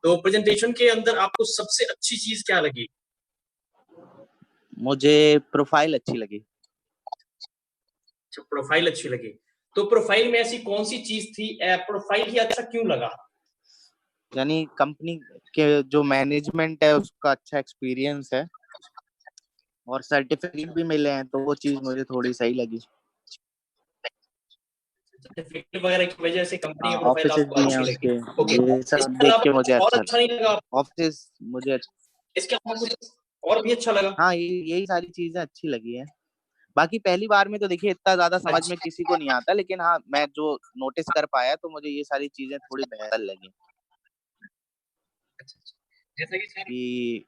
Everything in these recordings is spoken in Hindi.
तो प्रेजेंटेशन के अंदर आपको सबसे अच्छी चीज क्या लगी? मुझे प्रोफाइल अच्छी लगी। अच्छा, प्रोफाइल अच्छी लगी। तो प्रोफाइल में ऐसी कौन सी चीज थी, प्रोफाइल ही अच्छा क्यों लगा? यानी कंपनी के जो मैनेजमेंट है उसका अच्छा एक्सपीरियंस है और सर्टिफिकेट भी मिले हैं, तो वो चीज मुझे थोड़ी सही लगी। सर्टिफिकेट वगैरह की वजह से कंपनी हाँ, का प्रोफाइल ऑफिसेज आपको भी हैं अच्छी लगी। उसके, ओके, ये सब इसके देख अलावा के कुछ मुझे और अच्छा। अच्छा नहीं लगा आपको? ऑफिस मुझे, इसके अलावा कुछ और भी अच्छा लगा? हाँ, यही सारी चीजें अच्छी लगी है। बाकी पहली बार में तो देखिए इतना ज्यादा समझ में अच्छा किसी को नहीं आता, लेकिन हाँ, मैं जो नोटिस कर पाया तो मुझे ये सारी चीजें थोड़ी बेहतर लगी अच्छा अच्छा। जैसा कि सर कि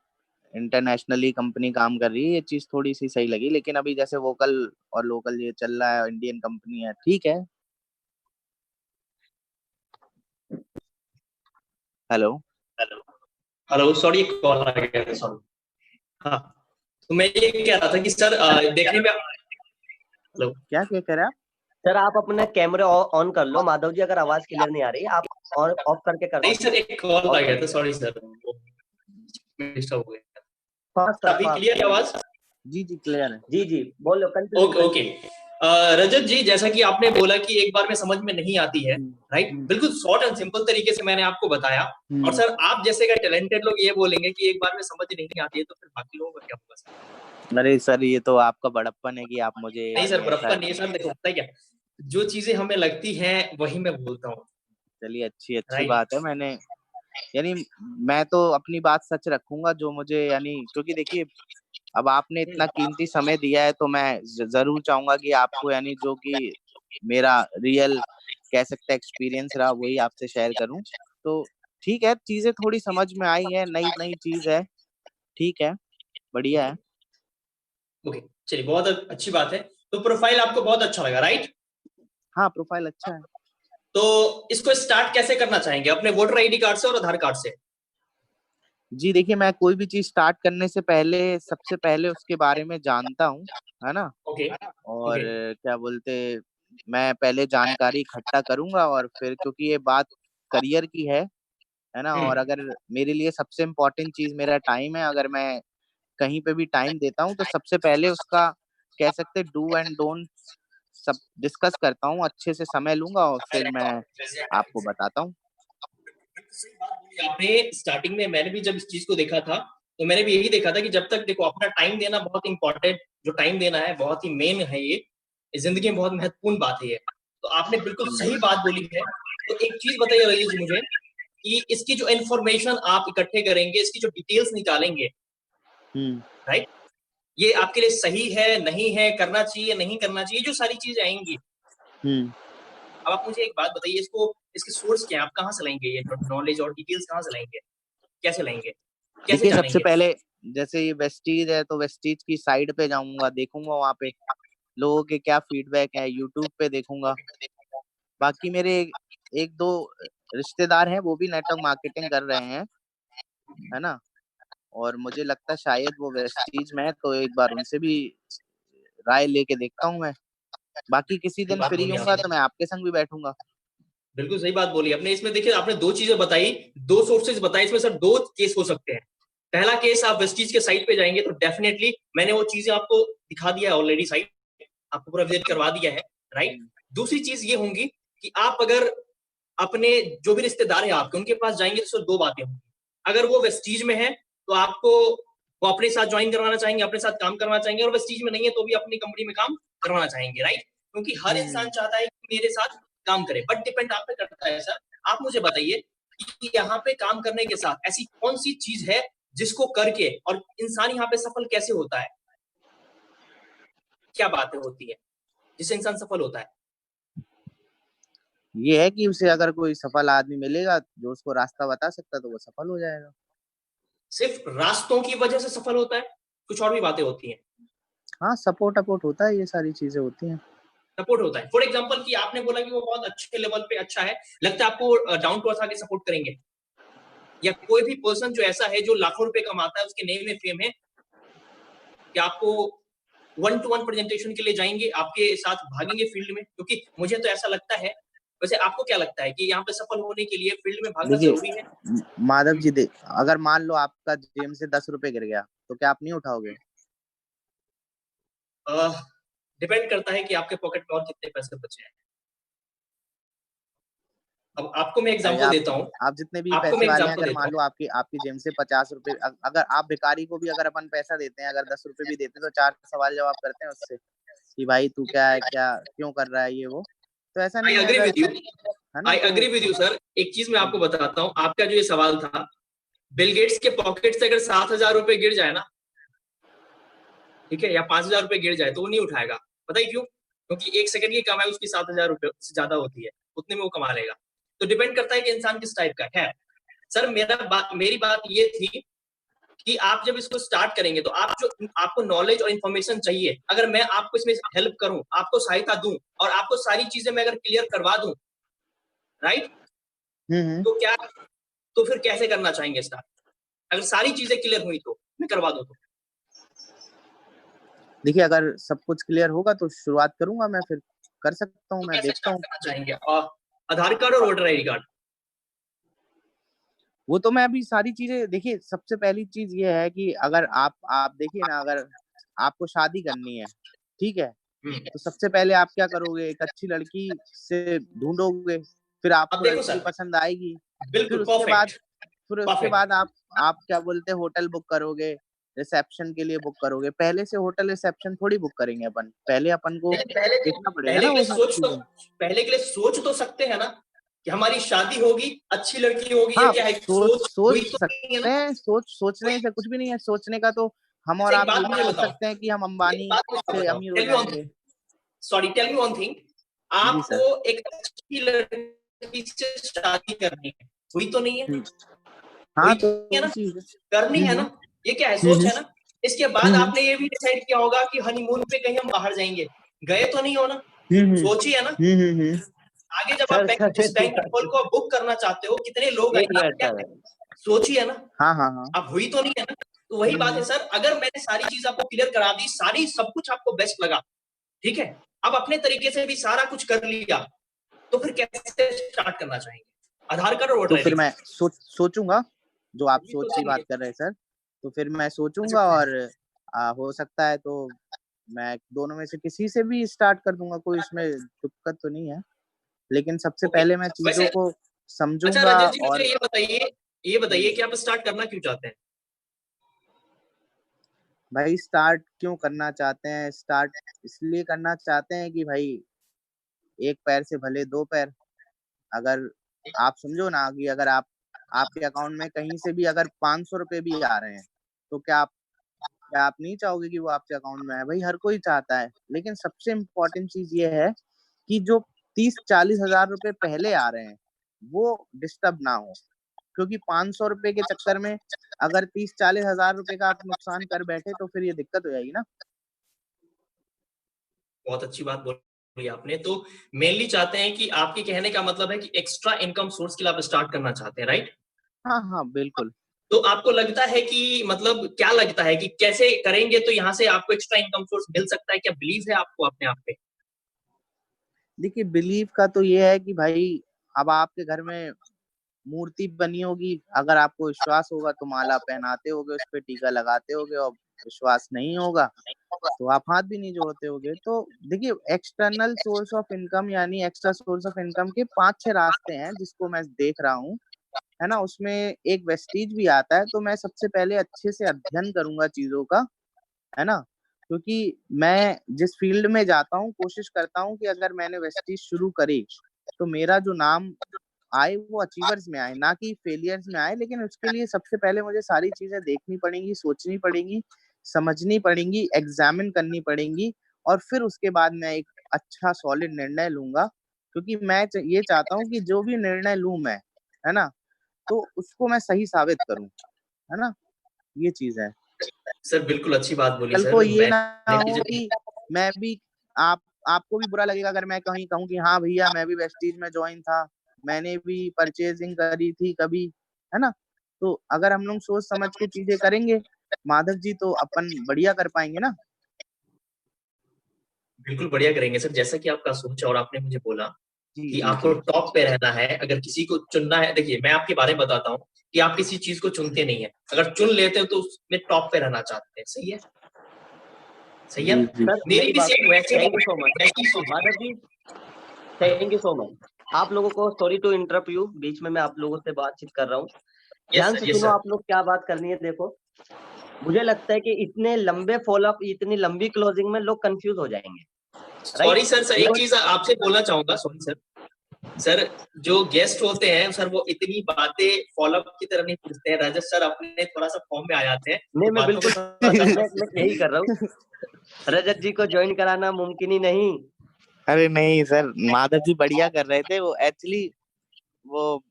इंटरनेशनली कंपनी काम कर रही है, ये चीज थोड़ी सी सही लगी। लेकिन अभी जैसे वोकल और लोकल ये चल रहा है, इंडियन कंपनी है, ठीक है। हेलो। हेलो हेलो, सॉरी एक कॉल आ गया था, सॉरी। हाँ, तो मैं ये कह रहा था कि सर देखने में, हेलो, क्या क्या कह रहे हैं आप? सर आप अपना कैमरा ऑन कर लो माधव जी, अगर आवाज क्लियर नहीं आ रही आप ऑन ऑफ करके कर नहीं दो। सर, एक कॉल आ गया था, सॉरी सर, डिस्टर्ब हो गया। फास्ट सर, अभी फास्ट। क्लियर है आवाज? जी जी, क्लियर है। जी जी, बोलो, continue. Okay okay. Rajat ji, जैसा कि आपने बोला कि एक बार में समझ में नहीं आती है, राइट? बिल्कुल शॉर्ट एंड सिंपल तरीके से मैंने आपको बताया। और सर आप जैसे का टैलेंटेड लोग ये बोलेंगे कि एक बार में समझ नहीं आती है, तो फिर बाकी लोगों का क्या होगा सर? अरे सर, ये तो आपका बड़प्पन है कि आप मुझे नहीं सर, यानी ऐसा। बड़प्पन नहीं है सर, देखो पता है क्या, जो चीजें हमें लगती हैं वही मैं बोलता हूँ, चलिए, अच्छी राइट? बात है। मैंने यानी मैं तो अपनी बात सच रखूंगा जो मुझे, यानी क्योंकि देखिए अब आपने इतना कीमती समय दिया है, तो मैं जरूर चाहूंगा कि आपको यानी जो कि मेरा रियल कह सकते एक्सपीरियंस रहा वही आपसे शेयर करूं। तो ठीक है, चीजें थोड़ी समझ में आई है, नई नई चीज है, ठीक है, बढ़िया है। ओके, चलिए बहुत अच्छी बात है। तो प्रोफाइल आपको बहुत अच्छा लगा, राइट? हाँ, प्रोफाइल अच्छा है। तो इसको स्टार्ट कैसे करना चाहेंगे, अपने वोटर आईडी कार्ड से और आधार कार्ड से? जी देखिए, मैं कोई भी चीज स्टार्ट करने से पहले सबसे पहले उसके बारे में जानता हूँ, है ना। ओके और ओके। क्या बोलते, मैं पहले जानकारी इकट्ठा करूंगा और फिर, क्योंकि ये बात करियर की है ना। और अगर मेरे लिए सबसे इम्पोर्टेंट चीज मेरा टाइम है, अगर मैं कहीं पे भी टाइम देता हूँ तो सबसे पहले उसका कह सकते डू एंड डोंट सब डिस्कस करता हूँ, अच्छे से समय लूंगा और फिर मैं आपको बताता हूँ। सही बात बोली आपने। स्टार्टिंग में मैंने भी जब इस चीज को देखा था, तो मैंने भी यही देखा था कि जब तक देखो अपना टाइम देना बहुत इंपॉर्टेंट, जो टाइम देना है बहुत ही मेन है, ये जिंदगी में बहुत महत्वपूर्ण बात है ये। तो आपने बिल्कुल सही बात बोली है। तो एक चीज बताइए रईस जी मुझे, कि इसकी जो इन्फॉर्मेशन आप इकट्ठे करेंगे, इसकी जो डिटेल्स निकालेंगे, राइट, ये आपके लिए सही है नहीं है, करना चाहिए नहीं करना चाहिए, जो सारी चीजें आएंगी, अब आप मुझे एक बात बताइए, इसको इसके सोर्स क्या है, आप कहाँ से लाएंगे ये नॉलेज और डिटेल्स, कहाँ से लाएंगे, कैसे लाएंगे, कैसे देखिए, सबसे जानेंगे? पहले जैसे ये वेस्टीज है तो वेस्टीज की साइड पे जाऊंगा, देखूंगा वहां पे लोगों के क्या फीडबैक है, यूट्यूब पे देखूंगा। बाकी मेरे एक दो रिश्तेदार हैं, वो भी नेटवर्क मार्केटिंग कर रहे हैं, है ना। और मुझे लगता है शायद वो वेस्टीज में है, तो एक बार उनसे भी राय लेके देखता हूँ मैं। बाकी किसी सही दिन बात फ्री बोली होऊंगा आपने, तो मैं आपके संग भी बैठूंगा। बिल्कुल सही बात बोली आपने। इसमें देखिए आपने दो चीजें बताई, दो सोर्सेज बताए, इसमें सर दो केस हो सकते हैं। पहला केस, आप वेस्टीज के साइट पे जाएंगे तो डेफिनेटली मैंने वो चीजें आपको दिखा दिया है ऑलरेडी, साइट आपको पूरा विजिट करवा दिया है, राइट। दूसरी चीज ये होंगी कि आप अगर अपने जो भी रिश्तेदार है आपके, उनके पास जाएंगे तो सर दो बातें होंगी। अगर वो वेस्टीज में है तो आपको वो अपने साथ ज्वाइन करवाना चाहेंगे, अपने साथ काम करवाना चाहेंगे, और वेस्टीज में नहीं है तो भी अपनी कंपनी में काम करवाना चाहेंगे, राइट। क्योंकि हर इंसान चाहता है कि मेरे साथ काम करे, बट डिपेंड आप पे करता है सर। आप मुझे बताइए कि यहाँ पे काम करने के साथ ऐसी कौन सी चीज है जिसको करके और इंसान यहाँ पे सफल कैसे होता है, क्या बातें होती है जिससे इंसान सफल होता है? ये है कि उसे अगर कोई सफल आदमी मिलेगा जो उसको रास्ता बता सकता तो वो सफल हो जाएगा। सिर्फ रास्तों की वजह से सफल होता है, कुछ और भी बातें होती हैं? हाँ, सपोर्ट अपोर्ट होता है, ये सारी चीजें होती हैं। सपोर्ट होता है। फॉर एग्जाम्पल कि आपने बोला कि वो बहुत अच्छे लेवल पे अच्छा है, लगता है आपको डाउन टू अर्थ आके सपोर्ट करेंगे, या कोई भी पर्सन जो ऐसा है जो लाखों रुपए कमाता है, उसके नेम में फेम है, कि आपको वन टू वन प्रेजेंटेशन के लिए जाएंगे, आपके साथ भागेंगे फील्ड में? क्योंकि मुझे तो ऐसा लगता है वैसे आपको क्या लगता है कि यहाँ पे सफल होने के लिए फील्ड में भागना देखिए जरूरी है? माधव जी, अगर मान लो आपका जेब से 10 रुपए गिर गया तो क्या आप नहीं उठाओगे? डिपेंड करता है कि आपके पॉकेट में और कितने पैसे बचे हैं। अब आपको मैं अरे एग्जांपल देता हूँ, आप जितने भी आपको पैसे मैं वाले हैं, एग्जांपल अगर देता मान हूँ। लो आपकी जेब से 50 रुपए, अगर आप भिखारी को भी अगर अपन पैसा देते हैं, अगर 10 रुपए भी देते हैं, तो 4 सवाल जवाब करते हैं उससे कि भाई तू क्या है, क्या क्यों कर रहा है ये वो। तो ऐसा आई नहीं है, अग्री अगर विद यू, है ना, आई तो अग्री विद यू सर। एक चीज मैं आपको बताता हूँ, आपका जो ये सवाल था, बिल गेट्स के पॉकेट से अगर 7,000 रुपए गिर जाए ना, ठीक है, या 5,000 रुपए गिर जाए, तो वो नहीं उठाएगा। पता ही क्यों? क्योंकि 1 सेकंड की कमाई उसकी 7,000 रुपए से ज्यादा होती है, उतने में वो कमा लेगा। तो डिपेंड करता है कि इंसान किस टाइप का है। सर मेरी बात ये थी कि आप जब इसको स्टार्ट करेंगे तो आपको नॉलेज और इन्फॉर्मेशन चाहिए। अगर मैं आपको इसमें हेल्प करूं, आपको सहायता दूं और आपको सारी चीजें मैं अगर क्लियर करवा दूं, राइट, हम्म। तो क्या, तो फिर कैसे करना चाहेंगे स्टार्ट? अगर सारी चीजें क्लियर हुई तो मैं करवा दूं तो? देखिए अगर सब कुछ क्लियर होगा तो शुरुआत करूंगा मैं, फिर कर सकता हूँ, तो मैं कैसे देखता स्टार्ट हूँ। करना चाहेंगे? आधार कार्ड और वोटर आईडी कार्ड? वो तो मैं अभी सारी चीजें, देखिए सबसे पहली चीज ये है कि अगर आप देखिए ना, अगर आपको शादी करनी है, ठीक है, तो सबसे पहले आप क्या करोगे, एक अच्छी लड़की से ढूंढोगे, फिर अब आपको देखो लड़की सर, पसंद आएगी, फिर बिल्कुल उसके बाद परफेक्ट, फिर उसके परफेक्ट। बाद आप क्या बोलते हैं, होटल बुक करोगे, रिसेप्शन के लिए बुक करोगे। पहले से होटल रिसेप्शन थोड़ी बुक करेंगे अपन, पहले अपन को लेकिन पहले देखना पड़ेगा पहले ना के वो लिए सारी चीजें। पहले के लिए सोच तो सकते हैं ना कि हमारी शादी होगी, अच्छी लड़की होगी, या हाँ, क्या है? सोच हुई सोच तो नहीं है सकते ना? हैं, सोचने वही। से कुछ भी नहीं है, सोचने का तो हम और अच्छा, एक आप बात ये भी मुझे सोच बताओ, सकते हैं कि हम एक अंबानी बात मुझे से बताओ, अमीर हो टेल मी वन जाएंगे। Sorry tell me one thing, जी आपको सर। एक अच्छी लड़की से शादी करनी है, हुई तो नहीं है? हाँ हुई तो है ना? वो चीज है। करनी है हम्म ना? ये क्या है? सोच हम्म है ना? इसके बाद हम्म आपने ये भी डिसाइड किया होगा कि हनीमून पे कहीं हम बाहर जाएंगे, गए तो नहीं हो ना? हम्म सोची है ना? हम्म। आगे जब आप सर सर उस बैंक्वेट को बुक करना चाहते हो, कितने लोग एक आएंगे, आप मिनट क्या सर। करेंगे? सोची है ना? हाँ हाँ हाँ। अब हुई तो नहीं है ना? तो वही बात है हम्म। सर, अगर मैंने सारी चीज आपको क्लियर करा दी, सारी सब कुछ आपको बेस्ट लगा, ठीक है, अब अपने तरीके से भी सारा कुछ कर लिया, तो फिर कैसे स्टार्ट करना चाहेंगे? आधार कार्ड और वोटर तो आईडी फिर मैं कार्ड? सोचूंगा, जो आप अभी सोच की सोचेंगे? बात कर रहे हैं सर, तो फिर मैं अच्छा, सोचूंगा, और हो सकता है तो मैं दोनों में से किसी से भी स्टार्ट कर दूंगा, कोई इसमें दिक्कत तो नहीं है। लेकिन सबसे ओके। पहले मैं चीजों वैसे को अच्छा समझूंगा। रजत जी, मुझे और ये बताइए कि आप स्टार्ट करना क्यों चाहते हैं? भाई स्टार्ट क्यों करना चाहते हैं, स्टार्ट इसलिए करना चाहते हैं कि भाई एक पैर से भले दो पैर। अगर आप समझो ना कि अगर आपके अकाउंट में कहीं से भी अगर 500 रुपए भी आ रहे हैं, तो क्या आप नहीं चाहोगे कि वो आपके अकाउंट में है? भाई हर कोई चाहता है, लेकिन सबसे इम्पोर्टेंट चीज ये है कि जो 30-40 हजार रुपए पहले आ रहे हैं वो डिस्टर्ब ना हो, क्योंकि 500 रुपए के चक्कर में अगर 30-40 हजार रुपए का आप नुकसान कर बैठे तो फिर ये दिक्कत हो जाएगी ना। बहुत अच्छी बात बोली आपने। तो मेनली चाहते हैं कि, आपके कहने का मतलब है कि एक्स्ट्रा इनकम सोर्स के लिए आप स्टार्ट करना चाहते हैं, राइट? हाँ हाँ बिल्कुल। तो आपको लगता है कि, मतलब क्या लगता है कि कैसे करेंगे तो यहाँ से आपको एक्स्ट्रा इनकम सोर्स मिल सकता है? क्या बिलीव है आपको अपने आप पे? देखिए बिलीव का तो ये है कि भाई अब आपके घर में मूर्ति बनी होगी, अगर आपको विश्वास होगा तो माला पहनाते होगे, उस पे टीका लगाते होगे, और विश्वास नहीं होगा तो आप हाथ भी नहीं जोड़ते होगे। तो देखिए एक्सटर्नल सोर्स ऑफ इनकम यानी एक्स्ट्रा सोर्स ऑफ इनकम के 5-6 रास्ते हैं जिसको मैं देख रहा हूँ, है ना। उसमें एक वेस्टीज भी आता है, तो मैं सबसे पहले अच्छे से अध्ययन करूंगा चीजों का, है ना। क्योंकि मैं जिस फील्ड में जाता हूँ कोशिश करता हूँ कि अगर मैंने वेस्टीज शुरू करी तो मेरा जो नाम आए वो अचीवर्स में आए, ना कि फेलियर्स में आए। लेकिन उसके लिए सबसे पहले मुझे सारी चीजें देखनी पड़ेंगी, सोचनी पड़ेंगी, समझनी पड़ेंगी, एग्जामिन करनी पड़ेंगी, और फिर उसके बाद मैं एक अच्छा सॉलिड निर्णय लूंगा। क्योंकि मैं ये चाहता हूँ कि जो भी निर्णय लूं मैं, है ना, तो उसको मैं सही साबित करूं, है ना, ये चीज है। सर बिल्कुल अच्छी बात बोली कल को सर। ये ना मैंने हो चीजें, कि मैं भी आप आपको भी बुरा लगेगा अगर मैं कहीं कहूँ कि हाँ भैया मैं भी वेस्टीज में ज्वाइन था, मैंने भी परचेजिंग करी थी कभी, है ना। तो अगर हम लोग सोच समझ के चीजें करेंगे माधव जी, तो अपन बढ़िया कर पाएंगे ना। बिल्कुल बढ़िया करेंगे सर, जैसा कि आपका सोच है और आपने मुझे बोला। जी कि जी आपको जी टॉप पे रहना है। अगर किसी को चुनना है, देखिए मैं आपके बारे में बताता हूँ कि आप किसी चीज को चुनते नहीं है, अगर चुन लेते हो तो उसमें टॉप पे रहना चाहते हैं। सही है, सही है जी ना? जी सर मेरी मेरी भी बात, सेम वैसे थैंक यू सो मच वैसी सोच है। Madhav ji, thank you so much. आप लोगों को, सॉरी टू इंटरप्ट यू, बीच में मैं आप लोगों से बातचीत कर रहा हूँ, यस ध्यान सर, से यस सुनो सर। आप लोग क्या बात करनी है। देखो मुझे लगता है कि इतने लंबे फॉलोअप, इतनी लंबी क्लोजिंग में लोग कंफ्यूज हो जाएंगे, राइट? सॉरी सर, एक चीज आपसे बोलना चाहूंगा, सॉरी सर। सर जो गेस्ट होते हैं सर, वो इतनी बातें फॉलोअप की तरह नहीं पूछते हैं। रजत सर अपने थोड़ा सा फॉर्म में आ जाते हैं, नहीं, तो मैं बातों को बिल्कुल थोड़ा सा मैं यही कर रहा हूँ, रजत जी को ज्वाइन कराना मुमकिन ही नहीं। अरे नहीं सर, माधव जी बढ़िया कर रहे थे वो एक्चुअली। वो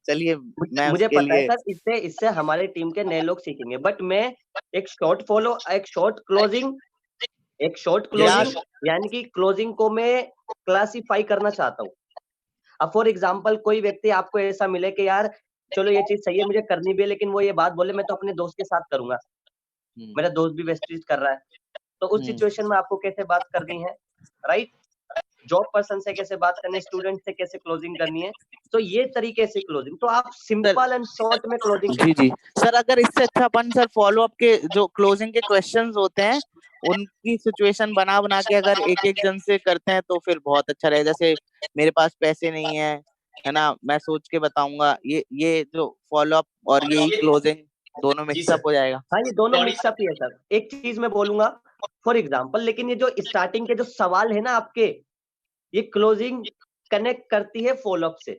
चलिए, मैं मुझे उसके पता है लिए सर, इससे इससे हमारे टीम के नए लोग सीखेंगे, बट मैं एक शॉर्ट यार क्लोजिंग यानी कि क्लोजिंग को मैं क्लासिफाई करना चाहता हूँ। अब फॉर एग्जांपल कोई व्यक्ति आपको ऐसा मिले कि यार चलो ये चीज सही है, मुझे करनी भी है, लेकिन वो ये बात बोले मैं तो अपने दोस्त के साथ करूंगा, मेरा दोस्त भी वेस्टेज कर रहा है, तो उस सिचुएशन में आपको कैसे बात करनी है, राइट? जॉब पर्सन से कैसे बात करनी है, स्टूडेंट से कैसे क्लोजिंग करनी है, तो ये तरीके से क्लोजिंग, तो आप सर, सिंपल एंड शॉर्ट में क्लोजिंग जी जी सर, अगर इससे अच्छा अपन सर फॉलो अप के जो क्लोजिंग के क्वेश्चंस होते हैं उनकी सिचुएशन बना बना के अगर एक एक जन से करते हैं तो फिर बहुत अच्छा रहेगा। जैसे मेरे पास पैसे नहीं है ना, मैं सोच के बताऊंगा, ये जो फॉलो अप और यही क्लोजिंग दोनों जी मिक्सअप सर। हो जाएगा। हाँ, ये दोनों सॉरी मिक्सअप ही है सर। एक चीज मैं बोलूंगा फॉर एग्जाम्पल, लेकिन ये जो स्टार्टिंग के जो सवाल है ना आपके, ये क्लोजिंग कनेक्ट करती है फॉलोअप से,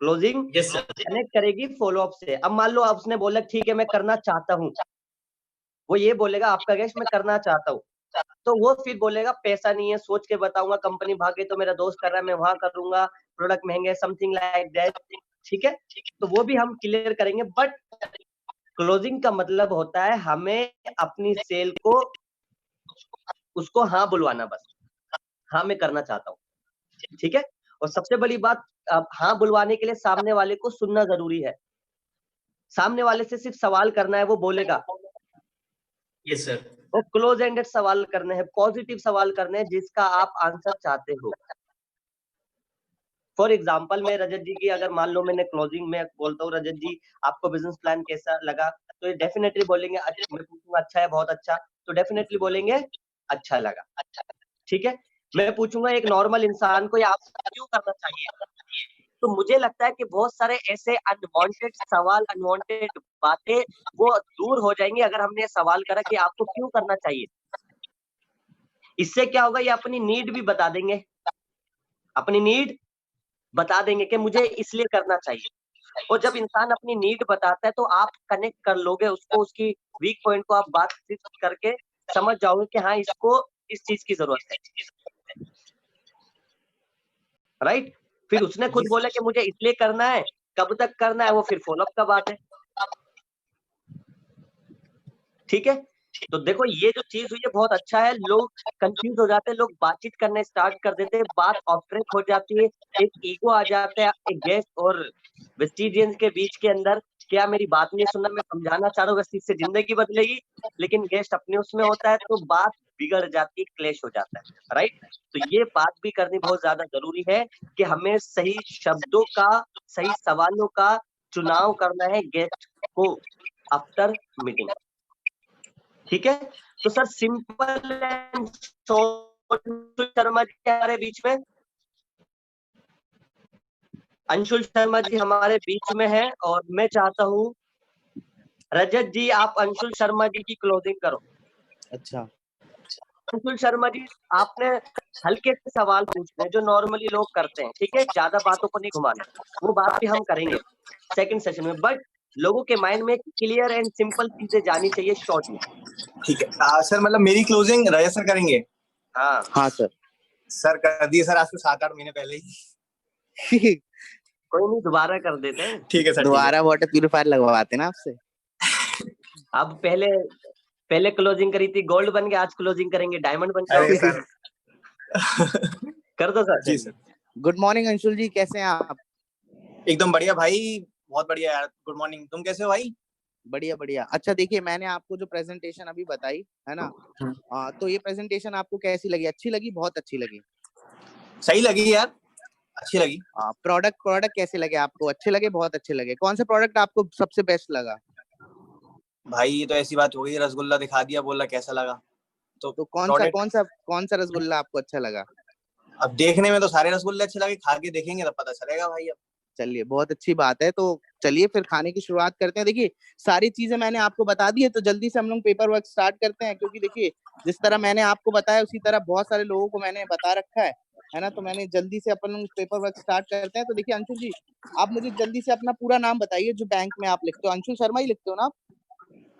क्लोजिंग यस सर। कनेक्ट करेगी फॉलोअप से। अब मान लो आप उसने बोला ठीक है मैं करना चाहता हूँ, वो ये बोलेगा आपका गेस्ट मैं करना चाहता हूँ, तो वो फिर बोलेगा पैसा नहीं है, सोच के बताऊंगा, कंपनी भागे तो मेरा दोस्त कर रहा है मैं वहां करूंगा, प्रोडक्ट महंगे, समथिंग लाइक दैट, ठीक है? तो वो भी हम क्लियर करेंगे, बट क्लोजिंग का मतलब होता है हमें अपनी सेल को, उसको हाँ बुलवाना, बस हाँ मैं करना चाहता हूँ, ठीक है? और सबसे बड़ी बात, हाँ बुलवाने के लिए सामने वाले को सुनना जरूरी है। सामने वाले से सिर्फ सवाल करना है, वो बोलेगा, यस सर। वो क्लोज एंडेड सवाल करने हैं, पॉजिटिव सवाल करने हैं जिसका आप आंसर चाहते हो। फॉर एग्जाम्पल मैं रजत जी की, अगर मान लो मैंने क्लोजिंग में बोलता हूँ रजत जी आपको बिजनेस प्लान कैसा लगा, तो ये डेफिनेटली बोलेंगे मैं पूछूंगा अच्छा है, बहुत अच्छा, तो डेफिनेटली बोलेंगे अच्छा लगा, ठीक है? मैं पूछूंगा एक नॉर्मल इंसान को ये आपको क्यों करना चाहिए, तो मुझे लगता है कि बहुत सारे ऐसे अनवांटेड सवाल, अनवांटेड बातें वो दूर हो जाएंगी अगर हमने ये सवाल करा कि आपको क्यों करना चाहिए। इससे क्या होगा, ये अपनी नीड भी बता देंगे, अपनी नीड बता देंगे कि मुझे इसलिए करना चाहिए। और जब इंसान अपनी नीड बताता है तो आप कनेक्ट कर लोगे उसको, उसकी वीक पॉइंट को आप बातचीत करके समझ जाओगे कि हाँ इसको इस चीज की जरूरत है, राइट? फिर उसने खुद बोला कि मुझे इसलिए करना है, कब तक करना है, वो फिर फॉलोअप का बात है, ठीक है? तो देखो ये जो चीज हुई है बहुत अच्छा है, लोग कंफ्यूज हो जाते हैं, लोग बातचीत करने स्टार्ट कर देते हैं, बात ऑफ ट्रैक हो जाती है, एक ईगो आ जाता है एक गेस्ट और वेस्टिजियंस के बीच के अंदर, क्या मेरी बात नहीं सुनना, मैं समझाना चाह रहा हूँ, इससे जिंदगी बदलेगी, लेकिन गेस्ट अपने उसमें होता है तो बात बिगड़ जाती है, क्लेश हो जाता है, राइट? तो ये बात भी करनी बहुत ज्यादा जरूरी है कि हमें सही शब्दों का, सही सवालों का चुनाव करना है गेस्ट को आफ्टर मीटिंग, ठीक है? तो sir simple and short, Sharma ji हमारे बीच में, अंशुल शर्मा जी हमारे बीच में है, और मैं चाहता हूँ रजत जी आप अंशुल शर्मा जी की क्लोजिंग करो। अच्छा, अंशुल शर्मा जी आपने हल्के से सवाल पूछने हैं जो नॉर्मली लोग करते हैं, ठीक है? ज्यादा बातों को नहीं घुमाना, वो बात भी हम करेंगे सेकंड सेशन में, बट लोगों के माइंड में क्लियर एंड सिंपल चीजें जानी चाहिए शॉर्ट में। ठीक है सर, मतलब मेरी क्लोजिंग राजा सर करेंगे? हाँ हाँ सर। सर कर दिए सर, आज से 7-8 महीने पहले ही। कोई नहीं, दोबारा कर देते हैं। ठीक है सर, ठीक है। दोबारा वाटर प्यूरिफायर लगवाते ना आपसे। अब पहले क्लोजिंग करी थी गोल्ड बन के, आज क्लोजिंग करेंगे डायमंड बन अरे जाओगे। सर। कर दो सर। जी सर। गुड मॉर्निंग अंशुल जी, कैसे हैं आप? एकदम बढ़िया भाई, बहुत बढ़िया यार। गुड मॉर्निंग, तुम कैसे हो भाई? बढ़िया बढ़िया। अच्छा देखिए, मैंने आपको जो प्रेजेंटेशन अभी बताई है ना, तो ये प्रेजेंटेशन आपको कैसी लगी? अच्छी लगी? बहुत अच्छी लगी? सही लगी यार। अच्छी लगी। प्रोडक्ट कैसे लगे आपको? अच्छे लगे? बहुत अच्छे लगे? कौन सा प्रोडक्ट आपको सबसे बेस्ट लगा? भाई ये तो ऐसी बात हो गई, रसगुल्ला दिखा दिया, बोला कैसा लगा। तो तो प्रोडक्ट कौन सा रसगुल्ला आपको अच्छा लगा? अब देखने में तो सारे रसगुल्ले अच्छे लगे, खा के देखेंगे तब पता चलेगा भाई। अब चलिए, बहुत अच्छी बात है। तो चलिए फिर खाने की शुरुआत करते हैं। देखिए, सारी चीजें मैंने आपको बता दी है, तो जल्दी से हम लोग पेपर वर्क स्टार्ट करते हैं, क्योंकि देखिए जिस तरह मैंने आपको बताया उसी तरह बहुत सारे लोगों को मैंने बता रखा है ना। तो मैंने जल्दी से अपन लोग पेपर वर्क स्टार्ट करते हैं। तो देखिए अंशुल जी, आप मुझे जल्दी से अपना पूरा नाम बताइए जो बैंक में आप लिखते हो। अंशुल शर्मा ही लिखते हो ना आप?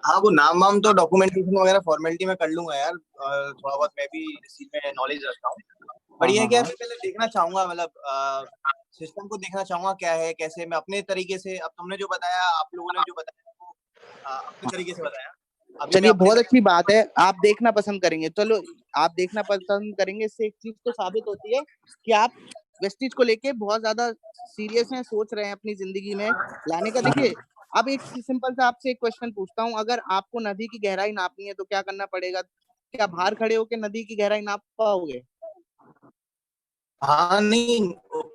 हाँ, वो नाम वाम तो डॉक्यूमेंटेशन वगैरह फॉर्मेलिटी में कर लूंगा यार। थोड़ा बहुत मैं भी इस चीज में नॉलेज रखता हूँ। पर हाँ ये है हाँ कि यार हाँ। मैं पहले देखना चाहूंगा, मतलब सिस्टम को देखना चाहूंगा क्या है कैसे, मैं अपने तरीके से। अब तुमने जो बताया, आप लोगों ने जो बताया वो अपने तरीके से बताया। अभी मैं चलिए, अपने बहुत अच्छी तरीके बात है, आप देखना पसंद करेंगे। चलो, आप देखना पसंद करेंगे, इससे एक चीज तो साबित होती है कि आप वेस्टिज को लेके बहुत ज्यादा सीरियस हैं, सोच रहे हैं अपनी जिंदगी में लाने का। देखिए, अब एक सिंपल सा आपसे एक क्वेश्चन पूछता हूँ, अगर आपको नदी की गहराई नापनी है तो क्या करना पड़ेगा? क्या बाहर खड़े होकर नदी की गहराई नाप पाओगे? हाँ नहीं,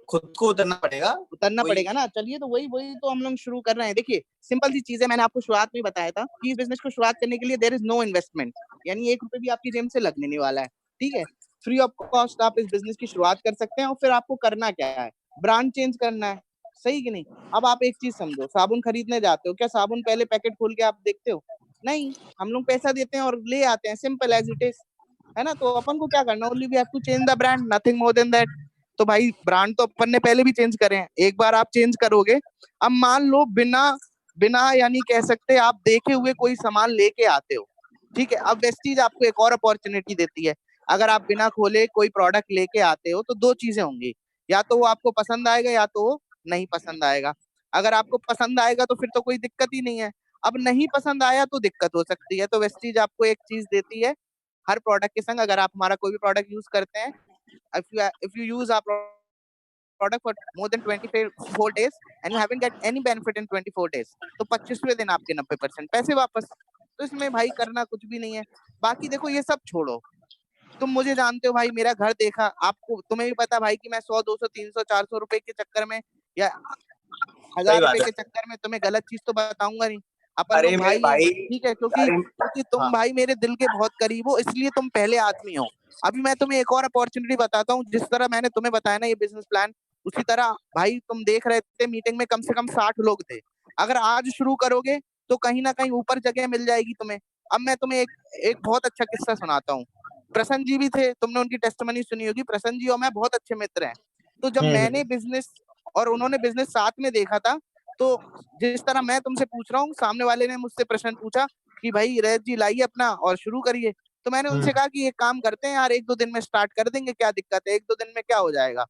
खुद को उतरना पड़ेगा। उतरना वही। पड़ेगा ना। चलिए, तो वही वही तो हम लोग शुरू कर रहे हैं। देखिए, सिंपल सी चीज है, मैंने आपको शुरुआत में बताया था कि इस बिजनेस को शुरुआत करने के लिए देयर इज नो इन्वेस्टमेंट, यानी 1 रुपए भी आपकी जेब से लगने नहीं वाला है। ठीक है, फ्री ऑफ कॉस्ट आप इस बिजनेस की शुरुआत कर सकते हैं। और फिर आपको करना क्या है? ब्रांड चेंज करना है, सही कि नहीं? अब आप एक चीज समझो, साबुन खरीदने जाते हो, क्या साबुन पहले पैकेट खोल के आप देखते हो? नहीं, हम लोग पैसा देते हैं और ले आते हैं, सिंपल एज इट इज, है ना। तो अपन को क्या करना, only we have to change the brand, nothing more than that. तो भाई, ब्रांड तो अपन ने पहले भी चेंज करे हैं, एक बार आप चेंज करोगे। अब मान लो बिना बिना यानी कह सकते आप देखे हुए कोई सामान लेके आते हो, ठीक है। अब वेस्टीज आपको एक और अपॉर्चुनिटी देती है। अगर आप बिना खोले कोई प्रोडक्ट लेके आते हो तो दो चीजें होंगी, या तो वो आपको पसंद आएगा या तो वो नहीं पसंद आएगा। अगर आपको पसंद आएगा तो फिर तो कोई दिक्कत ही नहीं है। अब नहीं पसंद आया तो दिक्कत हो सकती है। तो वेस्टीज आपको एक चीज देती है हर प्रोडक्ट के संग, अगर आप हमारा कोई भी प्रोडक्ट यूज करते हैं, if you use our product for more than 24 days and you haven't get any benefit in 24 days, तो 25वें दिन आपके 90% पैसे वापस। तो इसमें भाई करना कुछ भी नहीं है। बाकी देखो, ये सब छोड़ो, तुम मुझे जानते हो भाई, मेरा घर देखा, आपको तुम्हें भी पता भाई कि मैं 100 200 300 400 रुपए के चक्कर में या सही 1000 रुपए बात है। के चक्कर में तुम्हें गलत चीज तो बताऊंगा नहीं। अपन अरे लोग मेरे भाई हैं, भाई, ठीक है, क्योंकि अरे क्योंकि तुम हाँ, भाई मेरे दिल के बहुत करीब हो, इसलिए तुम पहले आदमी हो। अभी मैं तुम्हें एक और अपॉर्चुनिटी बताता हूँ, जिस तरह मैंने तुम्हें बताया ना ये बिजनेस प्लान, उसी तरह भाई तुम देख रहे थे मीटिंग में कम से कम 60 लोग थे। अगर आज शुरू करोगे तो कहीं ना कहीं ऊपर जगह मिल जाएगी तुम्हें। अब मैं तुम्हें एक बहुत अच्छा किस्सा सुनाता हूँ। प्रसन्न जी भी थे, तुमने उनकी टेस्टमनी सुनी होगी। प्रसन्न जी और मैं बहुत अच्छे मित्र हैं। तो जब मैंने बिजनेस और उन्होंने बिजनेस साथ में देखा था, तो जिस तरह मैं तुमसे पूछ रहा हूँ, सामने वाले ने मुझसे प्रश्न पूछा कि भाई रैत जी लाइए अपना और शुरू करिए। तो मैंने उनसे कहा कि एक काम करते हैं यार, 1-2 दिन में स्टार्ट कर देंगे, क्या दिक्कत है, 1-2 दिन में क्या हो जाएगा।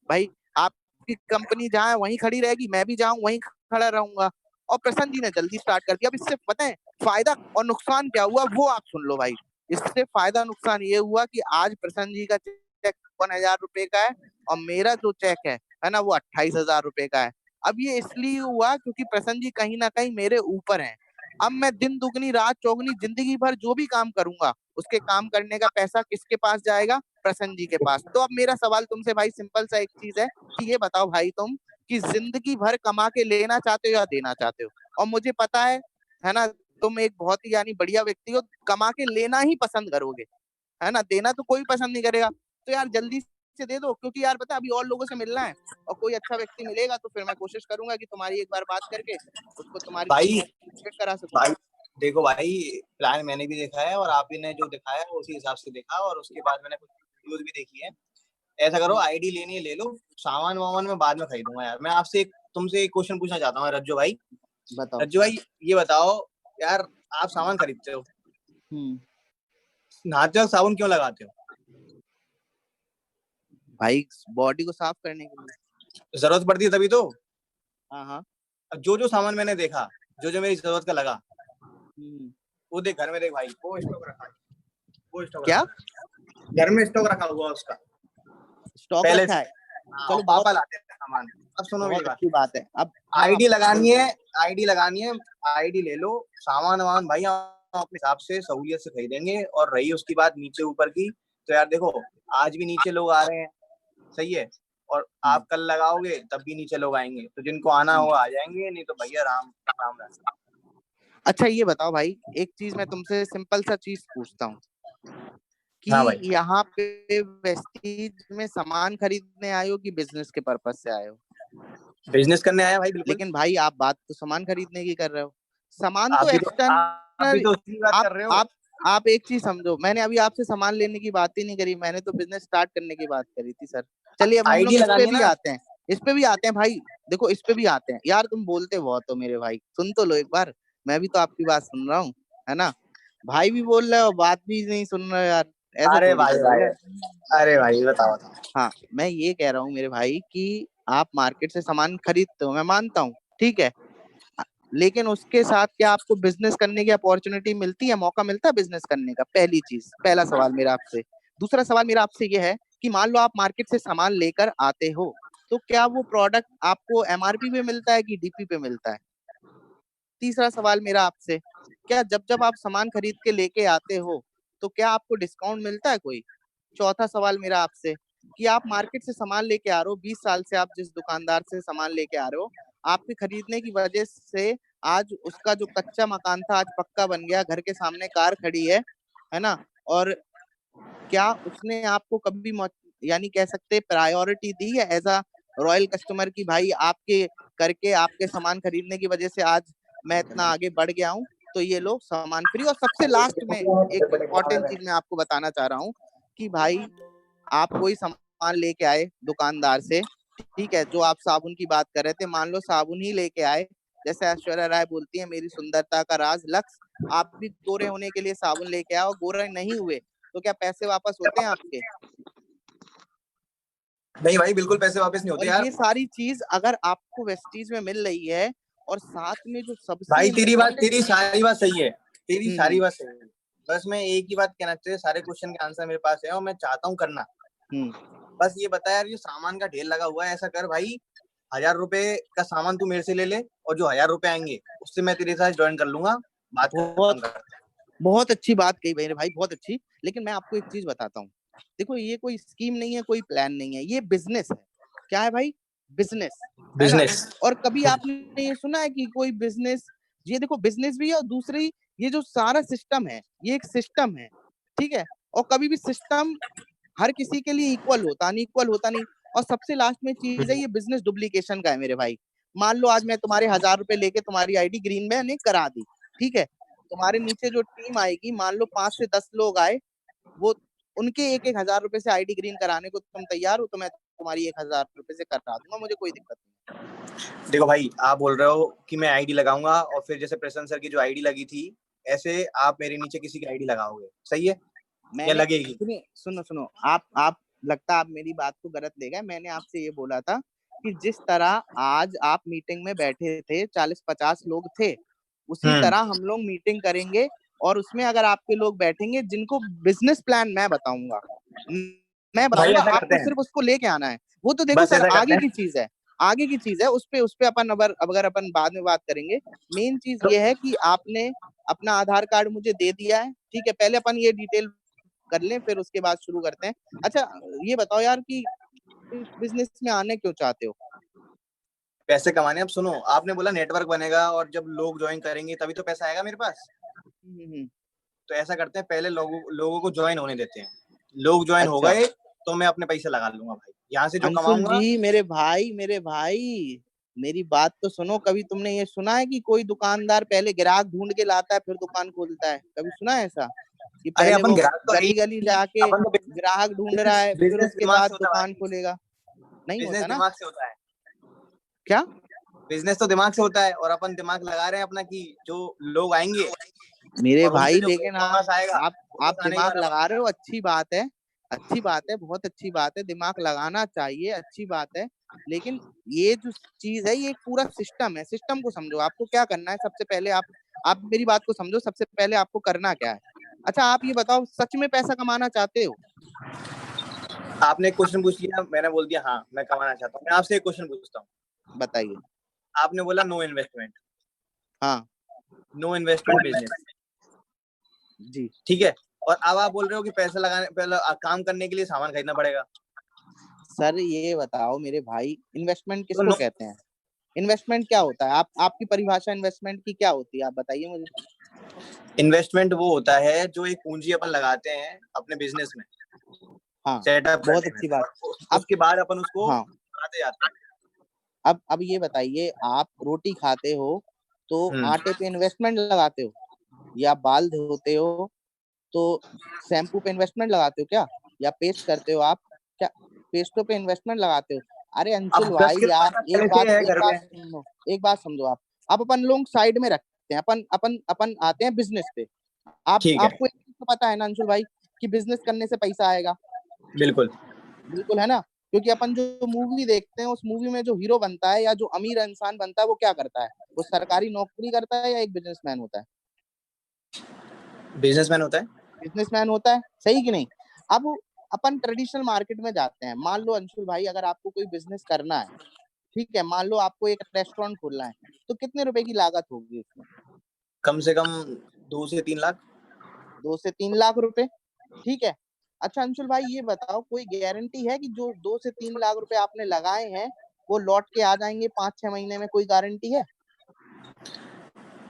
भाई, आपकी कंपनी जहाँ है वहीं खड़ी रहेगी, मैं भी जाऊँ वहीं खड़ा रहूंगा। और प्रसन्न जी ने जल्दी स्टार्ट कर दिया। अब इससे पता है फायदा और नुकसान क्या हुआ, वो आप सुन लो भाई। इससे फायदा नुकसान ये हुआ कि आज प्रसन्न जी का चेक 51,000 रुपए का है और मेरा जो चेक है ना, वो 28,000 रुपए का है। अब ये इसलिए हुआ क्योंकि प्रसन्न जी कहीं ना कहीं मेरे ऊपर हैं। अब मैं दिन दुगनी रात चौगनी जिंदगी भर जो भी काम करूंगा, उसके काम करने का पैसा किसके पास जाएगा? प्रसन्न जी के पास। तो अब मेरा सवाल तुमसे भाई सिंपल सा एक चीज है कि ये बताओ भाई, तुम कि जिंदगी भर कमा के लेना चाहते हो या देना चाहते हो? और मुझे पता है ना, तुम एक बहुत ही यानी बढ़िया व्यक्ति हो, कमा के लेना ही पसंद करोगे, है ना, देना तो कोई पसंद नहीं करेगा। तो यार जल्दी से दे दो, क्योंकि यार पता अभी और लोगों से मिलना है, और कोई अच्छा व्यक्ति मिलेगा तो फिर मैं कोशिश करूंगा कि तुम्हारी एक बार बात करके उसको तुम्हारी भाई चेक करा सकूं। भाई देखो भाई, प्लान मैंने भी देखा है और आप ही ने जो दिखाया है उसी हिसाब से देखा, और उसके बाद मैंने कुछ वीडियोस भी देखी है। ऐसा करो, आईडी लेनी है ले लो, सामान वामान मैं बाद में खरीदूंगा यार। मैं आपसे तुमसे एक क्वेश्चन पूछना चाहता हूँ रज्जू भाई। बताओ। रज्जू भाई, ये बताओ यार, आप सामान खरीदते हो, नहाते वक्त साबुन क्यों लगाते हो? भाई, बॉडी को साफ करने के लिए। जरूरत पड़ती है तभी तो। हाँ हाँ। अब जो जो सामान मैंने देखा, जो जो मेरी जरूरत का लगा, वो देख घर में देख भाई, वो स्टॉक रखा है, वो स्टॉक क्या घर में स्टॉक रखा हुआ उसका स्टॉक पहले रखा से। है? हाँ, चलो, पापा लाते हैं सामान। अब सुनो मेरी बहुत बात, अच्छी बात है। अब आईडी लगानी है, आईडी लगानी है, आईडी ले लो, सामान वामान भाई हम अपने हिसाब से सहूलियत से खरीदेंगे। और रही उसकी बात नीचे ऊपर की, तो यार देखो, आज भी नीचे लोग आ रहे हैं, सही है। और आप कल लगाओगे तब भी नीचे लोग आएंगे, तो जिनको आना होगा आ जाएंगे, नहीं तो भैया राम राम राम। अच्छा ये बताओ भाई, एक चीज मैं तुमसे सिंपल सा चीज पूछता हूँ कि हाँ भाई। यहाँ पे वेस्टीज में सामान खरीदने आए हो कि बिजनेस के पर्पज से आए हो? बिजनेस करने आया भाई, बिल्कुल। लेकिन भाई आप बात तो सामान खरीदने की कर रहे हो, सामान आप तो भी तो एक्सटर्नल। उसी की बात आप कर रहे हो। आप एक चीज समझो, मैंने अभी आपसे सामान लेने की बात ही नहीं करी, मैंने तो बिजनेस स्टार्ट करने की बात करी थी सर। चलिए अब हम आईडी लोग इस पे लगानी है भी ना। आते हैं, इस पे भी आते हैं भाई। देखो इस पे भी आते हैं यार, तुम बोलते बहुत हो मेरे भाई, सुन तो लो एक बार, मैं भी तो आपकी बात सुन रहा हूँ, है ना? भाई भी बोल रहे हो, बात भी नहीं सुन रहे हो यार, ऐसे अरे थोड़ी भाई चलेगा। भाई, अरे भाई बताओ बताओ। हाँ मैं ये कह रहा हूँ मेरे भाई कि आप मार्केट से सामान खरीदते हो, मैं मानता हूँ, ठीक है, लेकिन उसके साथ क्या आपको बिजनेस करने की अपॉर्चुनिटी मिलती है, मौका मिलता है बिजनेस करने का? पहली चीज, पहला सवाल मेरा आपसे। दूसरा सवाल मेरा आपसे ये है कि मान लो आप मार्केट से सामान लेकर आते हो, तो क्या वो प्रोडक्ट आपको एमआरपी पे मिलता है कि डीपी पे मिलता है? तीसरा सवाल मेरा आपसे, क्या जब जब आप सामान खरीद के लेके आते हो तो क्या आपको डिस्काउंट मिलता है कोई? चौथा सवाल मेरा आपसे, कि आप मार्केट से सामान लेके आ रहे हो, 20 साल से आप जिस दुकानदार से सामान लेके आ रहे हो, आपके खरीदने की वजह से आज उसका जो कच्चा मकान था आज पक्का बन गया, घर के सामने कार खड़ी है ना? और क्या उसने आपको कभी यानी कह सकते प्रायोरिटी दी है एज अ रॉयल कस्टमर की, भाई आपके करके आपके सामान खरीदने की वजह से आज मैं इतना आगे बढ़ गया हूँ, तो ये लो सामान फ्री। और सबसे लास्ट में एक इम्पॉर्टेंट चीज मैं आपको बताना चाह रहा हूँ कि भाई आप कोई सामान लेके आए दुकानदार से, ठीक है, जो आप साबुन की बात कर रहे थे, मान लो साबुन ही लेके आए, जैसे ऐश्वर्या राय बोलती है मेरी सुंदरता का राज लक्स, आप भी गोरे होने के लिए साबुन लेके आओ, गोरे नहीं हुए तो क्या पैसे वापस होते हैं आपके? नहीं भाई, बिल्कुल पैसे वापस नहीं होते और यार। ये सारी चीज अगर आपको वेस्टीज में मिल रही है, और साथ में जो सबसे भाई इम्पोर्टेंट, तेरी सारी बात सही है, तेरी सारी हम्म बात सही है। बस मैं एक ही बात कहना चाहिए, सारे क्वेश्चन के आंसर मेरे पास है और मैं चाहता हूँ करना। हम्म बस ये बता यार, ये सामान का ढेर लगा हुआ है, ऐसा कर भाई, 1000 रुपए का सामान तू मेरे से ले ले, और जो 1000 रुपए आएंगे उससे मैं तेरे साथ ज्वाइन कर लूंगा, बात खत्म बहुत कर। बहुत अच्छी बात कही मेरे भाई, बहुत अच्छी। लेकिन मैं आपको एक चीज बताता हूँ, देखो ये कोई स्कीम नहीं है, कोई प्लान नहीं है, ये बिजनेस है। क्या है भाई? बिजनेस, है ना? बिजनेस। और कभी आपने ये सुना है कि कोई बिजनेस, ये देखो बिजनेस भी है और दूसरी ये जो सारा सिस्टम है ये एक सिस्टम है, ठीक है, और कभी भी सिस्टम हर किसी के लिए इक्वल होता नहीं, इक्वल होता नहीं। और सबसे लास्ट में चीज है, ये बिजनेस डुप्लीकेशन का है मेरे भाई। मान लो आज मैं तुम्हारे 1000 रुपए लेके तुम्हारी आईडी ग्रीन मैंने करा दी, ठीक है, तुम्हारे नीचे जो टीम आएगी, मान लो 5 से 10 लोग आए, वो उनके 1,000 रुपए से आईडी ग्रीन कराने को तुम तैयार हो, तो मैं तुम्हारी 1,000 रुपए से करा दूंगा, मुझे कोई दिक्कत नहीं। देखो भाई, आप बोल रहे हो कि मैं आईडी लगाऊंगा और फिर जैसे प्रशांत सर की जो आईडी लगी थी, ऐसे आप मेरे नीचे किसी की आईडी लगाओगे, सही है या मैंने लगेगी? सुनिए, सुनो सुनो, आप लगता है आप मेरी बात को गलत ले गए। मैंने आपसे ये बोला था कि जिस तरह आज आप मीटिंग में बैठे थे, 40-50 लोग थे, उसी तरह हम लोग मीटिंग करेंगे, और उसमें अगर आपके लोग बैठेंगे जिनको बिजनेस प्लान मैं भाई बताऊंगा, ऐसा करते आपको हैं, सिर्फ उसको लेके आना है। वो तो देखो बस सर ऐसा करते आगे हैं। की चीज है, आगे की चीज है, उस पे अपन अगर अपन बाद में बात करेंगे। मेन चीज ये है कि आपने अपना आधार कार्ड मुझे दे दिया है, ठीक है, पहले अपन ये डिटेल कर लें फिर उसके बाद शुरू करते हैं। अच्छा ये बताओ यार कि इस बिजनेस में आने क्यों चाहते हो? पैसे कमाने। अब सुनो, आपने बोला नेटवर्क बनेगा और जब लोग ज्वाइन करेंगे तभी तो पैसा आएगा मेरे पास। हम्म। तो ऐसा करते हैं, पहले लोगों को ज्वाइन होने देते हैं, लोग ज्वाइन हो अच्छा गए तो मैं अपने पैसे लगा लूंगा भाई, यहाँ से जो अंशुल कमाऊंगा। जी, मेरे भाई मेरी बात तो सुनो। कभी तुमने ये सुना है कि कोई दुकानदार पहले ग्राहक ढूंढ के लाता है फिर दुकान खोलता है? कभी सुना है ऐसा कि अरे पहले अपन वो ग्राहक तो है ही गली गली नहीं, जाके अपन तो ग्राहक ढूंढ रहा बिजनेस है फिर बिजनेस उसके दिमाग बाद से होता है दुकान भाई। खोलेगा? नहीं बिजनेस होता ना? दिमाग से होता है। क्या? बिजनेस तो दिमाग से होता है, और अपन दिमाग लगा रहे हैं अपना कि जो लोग आएंगे मेरे और उनसे भाई जो लेकिन बोनस आएगा, आप बोनस आने के दिमाग बाद अपन। लगा रहे हो, अच्छी बात है, अच्छी बात है, बहुत अच्छी बात है, दिमाग लगाना चाहिए, अच्छी बात है। लेकिन ये जो चीज है ये एक पूरा सिस्टम है, सिस्टम को समझो। आपको क्या करना है सबसे पहले, आप मेरी बात को समझो, सबसे पहले आपको करना क्या है। अच्छा आप ये बताओ, सच में पैसा कमाना चाहते हो? आपने एक क्वेश्चन पूछ लिया, मैंने बोल दिया हाँ मैं कमाना चाहता हूँ। मैं आपसे एक क्वेश्चन पूछता हूँ। बताइए। आपने बोला नो इन्वेस्टमेंट, हाँ नो इन्वेस्टमेंट बिजनेस, जी। ठीक है। और अब आप बोल रहे हो कि पैसे लगाने, पहले काम करने के लिए सामान खरीदना पड़ेगा। सर ये बताओ मेरे भाई, इन्वेस्टमेंट तो किसको कहते हैं? इन्वेस्टमेंट क्या होता है? आपकी परिभाषा इन्वेस्टमेंट की क्या होती है, आप बताइए मुझे। इन्वेस्टमेंट वो होता है जो एक पूंजी अपन लगाते हैं अपने बिजनेस में हाँ, सेटअप बहुत करने में, अच्छी बात। और अब उसके बाद अपन उसको हाँ, बढ़ाते जाते हैं। अब ये बताइए, आप रोटी खाते हो तो हम्म। आटे पे इन्वेस्टमेंट लगाते हो, या बाल धोते हो तो शैम्पू पे इन्वेस्टमेंट लगाते हो क्या, या पेस्ट करते हो आप क्या, पेस्टों पे इन्वेस्टमेंट लगाते हो? अरे अंशुल अब 10 भाई किलो यार, आटा पहले है एक घर बात में। सुनो, एक बात समझो आप अपन लोग साइड में रखते हैं, अपन अपन अपन आते हैं बिजनेस पे। ठीक है। आपको एक चीज तो पता है ना अंशुल भाई, कि बिजनेस करने से पैसा आएगा। बिल्कुल। बिल्कुल है ना, क्योंकि अपन जो मूवी देखते हैं उस मूवी में जो हीरो बनता है या जो अमीर इंसान बनता है वो क्या करता है, वो सरकारी नौकरी करता है या एक बिजनेसमैन होता है? बिजनेसमैन होता है। बिजनेसमैन होता है, सही कि नहीं? अब अपन ट्रेडिशनल मार्केट में जाते हैं, मान लो अंशुल भाई अगर आपको कोई बिजनेस करना है, ठीक है, मान लो आपको एक रेस्टोरेंट खोलना है, तो कितने रुपए की लागत होगी उसमें? कम से कम 2 से 3 लाख। 2 से 3 लाख रुपए, ठीक है। अच्छा अंशुल भाई ये बताओ, कोई गारंटी है कि जो 2 से 3 लाख रुपए आपने लगाए हैं वो लौट के आ जाएंगे 5-6 महीने में? कोई गारंटी है?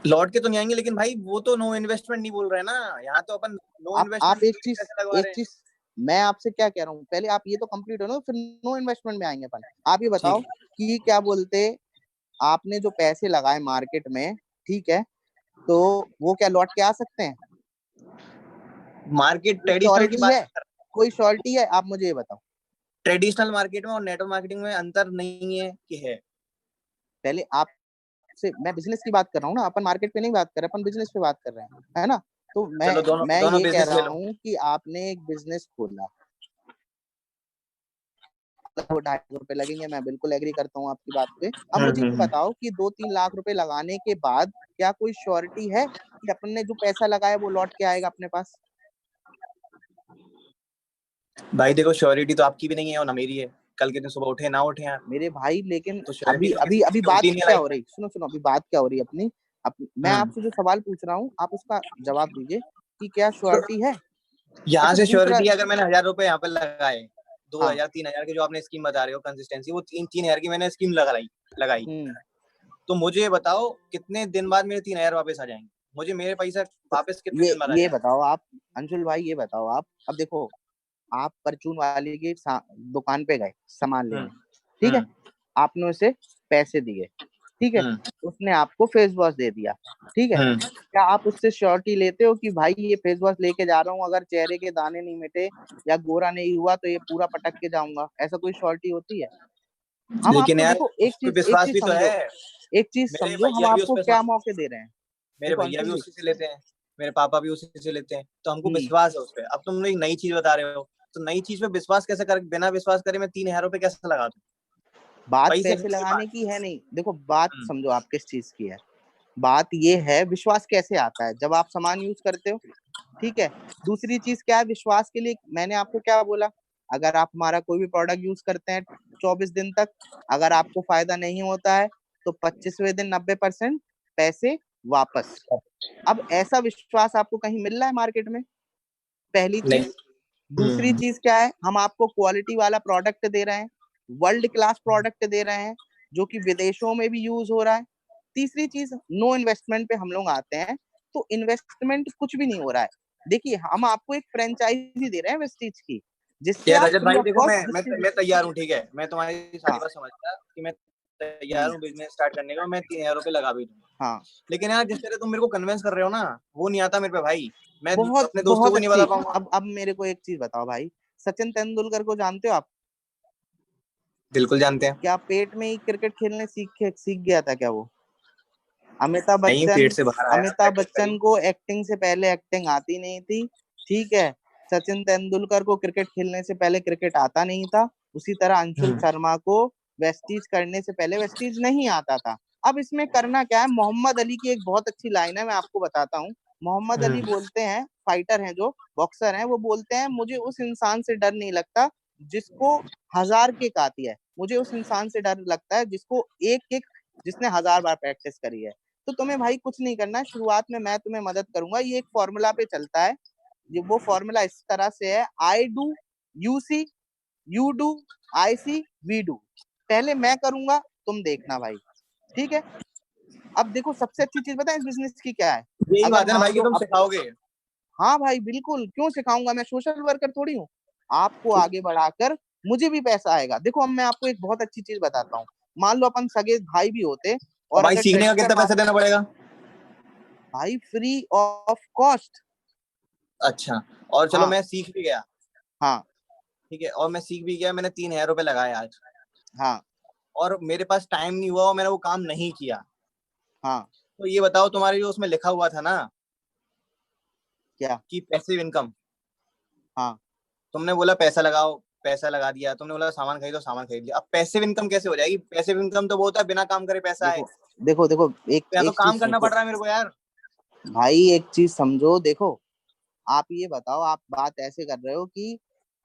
लौट के तो नहीं आएंगे, लेकिन भाई वो तो नो इन्वेस्टमेंट नहीं बोल रहे हैं ना, यहाँ तो अपन नो आप इन्वेस्टमेंट में एक कोई चीज, पैसे लगवा एक रहे हैं। चीज मैं आपसे क्या कह रहा हूँ, पहले आप ये तो कंप्लीट हो ना, फिर नो इन्वेस्टमेंट में आएंगे अपन। आप ये ठीक बताओ है। कि क्या बोलते, आपने जो पैसे लगाए मार्केट में, ठीक है, तो वो क्या लौट के आ सकते हैं? मार्केट कोई ट्रेडिशनल की श्योरिटी बात है? कोई श्योरिटी है? आप मुझे ये बताओ। ट्रेडिशनल मार्केट में और नेटवर्क मार्केटिंग में अंतर नहीं है कि है। पहले आप से, मैं बिजनेस की बात कर रहा हूँ ना, अपन मार्केट पे नहीं बात कर रहे, अपन बिजनेस पे बात कर रहे हैं, है ना? तो मैं चलो दोनों मैं दोनों ये कह बिजनेस रहा ले लो। हूँ कि आपने एक बिजनेस खोला, वो 2.5 रुपए लगेंगे, मैं बिल्कुल एग्री करता हूँ आपकी बात पे। अब मुझे ये हम्म। बताओ कि 2-3 लाख रुपए लगाने के बाद क्या कोई श्योरिटी है कि अपन ने जो पैसा लगाया वो लौट के आएगा अपने पास? भाई देखो, श्योरिटी तो आपकी भी नहीं है और ना मेरी है। कल के दिन सुबह उठे ना उठे यार, मेरे भाई लेकिन तो श्योरिटी अभी तो अभी किसी चीज अभी की बात होती नहीं है क्या लाइफ हो में। रही, सुनो सुनो, अभी बात क्या हो रही है अपनी। मैं हम्म। आपसे जो सवाल पूछ रहा हूँ आप उसका जवाब दीजिए कि क्या श्योरिटी है? यहाँ अच्छा से दूसरा, श्योरिटी, अगर मैंने 1,000 रुपए यहाँ पे लगाए, दो हाँ, हजार 3,000 की जो आपने स्कीम बता रहे हो कंसिस्टेंसी, वो 3-3 हजार की मैंने स्कीम लगाई लगाई हम्म, तो मुझे ये बताओ कितने दिन बाद मेरे 3,000 वापस आ जाएंगे? मुझे मेरे पैसा तो वापस कितने ये दिन बाद आ ये जाएंगे? बताओ आप, अंशुल भाई ये बताओ आप, अब देखो, आप परचून वाले की दुकान पे गए सामान हम्म। लेने, ठीक है, हम्म। आपने उसे पैसे दिए, ठीक है, हम्म। उसने आपको फेस वॉश दे दिया, ठीक है, हम्म। क्या आप उससे श्योरिटी लेते हो कि भाई ये फेस वॉश लेके जा रहा हूँ, अगर चेहरे के दाने नहीं मिटे या गोरा नहीं हुआ तो ये पूरा पटक के जाऊंगा, ऐसा कोई श्योरिटी होती है? हम लेकिन आपको यार देखो, उस पे एक विश्वास चीज भी तो समझो, है। एक चीज मेरे समझो, हम भैया भी उस आपको पे क्या मौके दे रहे हैं। मेरे देखो भैया भी अंशुल जी, उसी से लेते हैं, मेरे पापा भी उसी से लेते हैं, तो हमको हम्म, विश्वास है उस पे। अब तुम लोग एक नई चीज बता रहे हो, तो नई चीज पे विश्वास कैसे कर, बिना विश्वास करे मैं 3,000 रुपए कैसे लगा दूं? बात पैसे पैसे की लगाने बात। की है नहीं, देखो बात हम्म। समझो आप किस चीज की है। बात ये है, विश्वास कैसे आता है? जब आप सामान यूज करते हो, ठीक है। दूसरी चीज क्या है विश्वास के लिए, मैंने आपको क्या बोला, अगर आप हमारा कोई भी प्रोडक्ट यूज करते हैं 24 दिन तक, अगर आपको फायदा नहीं होता है तो 25वें दिन 90% पैसे वापस। अब ऐसा विश्वास आपको कहीं मिल रहा है मार्केट में? पहली नहीं। चीज। दूसरी हम्म। चीज क्या है, हम आपको क्वालिटी वाला प्रोडक्ट दे रहे हैं, वर्ल्ड क्लास प्रोडक्ट दे रहे हैं, जो कि विदेशों में भी यूज हो रहा है। तीसरी चीज, नो इन्वेस्टमेंट पे हम लोग आते हैं, तो इन्वेस्टमेंट कुछ भी नहीं हो रहा है। देखिए हम आपको एक फ्रेंचाइजी दे रहे हैं वेस्टीज की, जिससे यार आप रजत फ्री भाई ऑफ देखो, कॉस्ट मैं तैयार हूँ, ठीक है, मैं तुम्हारी सारी हाँ, बात समझ गया कि मैं तैयार हम्म, हूँ बिजनेस स्टार्ट करने का, मैं 3,000 रुपए लगा भी दूंगा। हाँ, लेकिन यार जिस तरह तुम मेरे को कन्विंस कर रहे हो ना, वो नहीं आता मेरे पे भाई। मैं बहुत अपने दोस्तों बहुत को नहीं बता अच्छी। पाऊंगा। अब मेरे को एक चीज बताओ भाई, सचिन तेंदुलकर को जानते हो आप? बिल्कुल जानते हैं। क्या पेट में ही क्रिकेट खेलने सीख गया था क्या वो? अमिताभ नहीं, बच्चन, पेट से बाहर आया, अमिताभ प्रैक्टिस करी। बच्चन को एक्टिंग से पहले एक्टिंग आती नहीं थी, ठीक है। सचिन तेंदुलकर को क्रिकेट खेलने से पहले क्रिकेट आता नहीं था। उसी तरह अंशुल हम्म। शर्मा को वेस्टीज करने से पहले वेस्टीज नहीं आता था। अब इसमें करना क्या है, मोहम्मद अली की एक बहुत अच्छी लाइन है, मैं आपको बताता हूँ। मोहम्मद अली हम्म। बोलते हैं, फाइटर हैं जो बॉक्सर हैं, वो बोलते हैं मुझे उस इंसान से डर नहीं लगता जिसको 1000 किक आती है, मुझे उस इंसान से डर लगता है जिसको एक किक, जिसने 1000 बार प्रैक्टिस करी है। तो तुम्हें भाई कुछ नहीं करना है, शुरुआत में मैं तुम्हें मदद करूंगा, ये एक फॉर्मूला पे चलता है। ये वो फॉर्मूला इस तरह से है, I do, you see, you do, I see, we do. पहले मैं करूंगा, तुम देखना भाई, ठीक है। अब देखो सबसे अच्छी चीज पता है इस बिजनेस की क्या है? यही अगर बात है ना मान भाई कि लो तुम अब, सिखाओगे। हाँ भाई बिल्कुल, क्यों सिखाऊंगा, मैं सोशल वर्कर थोड़ी हूँ। आपको आगे बढ़ाकर मुझे भी पैसा आएगा। देखो अब मैं आपको एक बहुत अच्छी चीज बताता हूँ। मान लो अपन सगे भाई भी होते और और भाई अगर सीखने का ट्रेडिशनल कितना पैसा देना पड़ेगा? भाई फ्री ऑफ कॉस्ट। अच्छा, और चलो हाँ मैं सीख भी गया, हाँ ठीक है, और मैं सीख भी गया, मैंने 3,000 रुपए लगाए आज, हाँ और मेरे पास टाइम नहीं हुआ और मैंने वो काम नहीं किया, हाँ। तो ये बताओ, तुम्हारे जो उसमें लिखा हुआ था ना क्या? कि पैसिव इनकम, हाँ तुमने बोला पैसा लगाओ, पैसा लगा दिया, तुमने बोला सामान खरीदो, सामान खरीद लिया, अब पैसिव इनकम कैसे हो जाएगी? पैसिव इनकम तो वो होता है बिना काम करे पैसा आए। देखो देखो देखो, एक तो या तो एक चीज काम करना पड़ सोचो रहा है मेरे को यार। भाई, एक चीज समझो। देखो आप ये बताओ, आप बात ऐसे कर रहे हो कि